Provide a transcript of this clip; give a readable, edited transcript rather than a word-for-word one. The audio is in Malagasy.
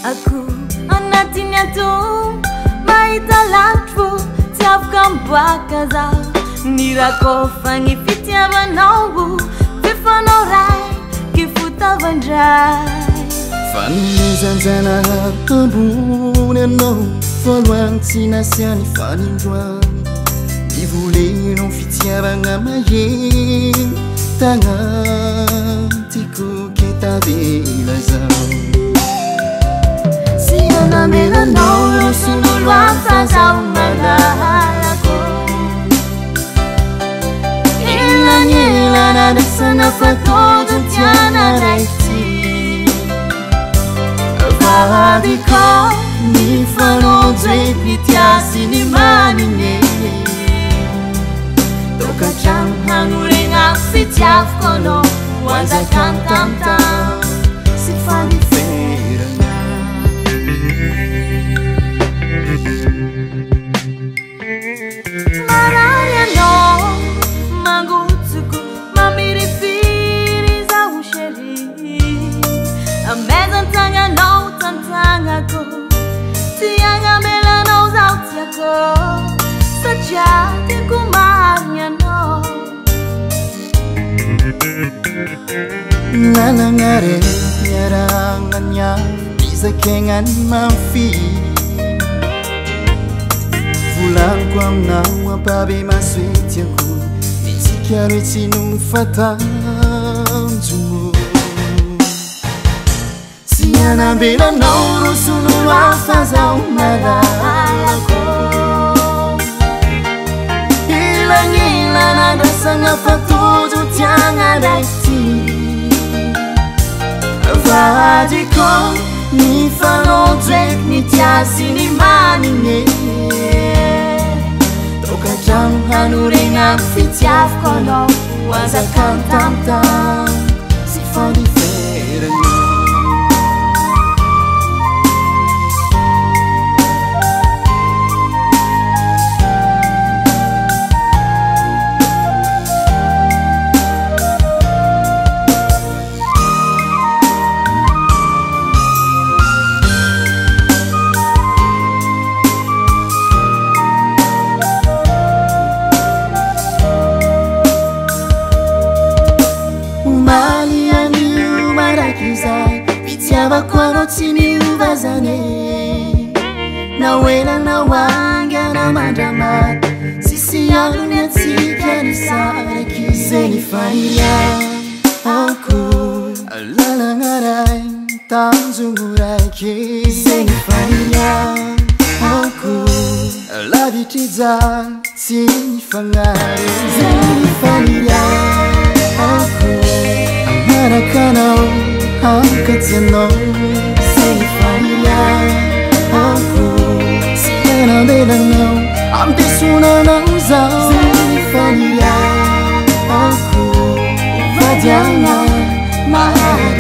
Aku anatinya tu maita latru tiap kampa kaza nira ko fangi fitia banau bifanorai kifuta bandrai Fanny zanzana ambony anao voalohany tsy nasiany fanindroany nivolenao fitiavagna maheny tagnatiko ketavela zao si anamelanao sonolo afazao malalako ilanyelana dasana fatojo tiana raiti Vadiko ni fanonjwe pitiasi ni manine Toka jam hanurenga fitiaf kono Wanza kam tam tam Si fani ferana Maraya no Mangutsuku Mamirifiri za usheri Amezan tanga no Tangako Tianga mela knows out yako Saja te kumanya no Nanangare yaranganya Bisa kengan mafi Vulang kwa mnawa babi maswit yako Nisikiaro sinung fatanju Siana bila nauru sunulu afazao malalako Ilang-ilang na dasang fatujo tianga daiti Vadiko ni fanonjwek ni tiasi ni manine Toka jam hanurenga fitiaf kono Wanza kam tam tam Si fandi ferana Pitiava quando ti mi uvazane Na wela na wanga na mandramat Sisi alu ni atika ni saraki Zeni faia aku Alala ngaray tanzunguray ki Zeni faia aku Lavitizan sini fangare Zeni faia aku Amarakanao angkat senang Seni familia aku Siena belanau Ampe suna nauzau Seni familia aku Vadiana mahal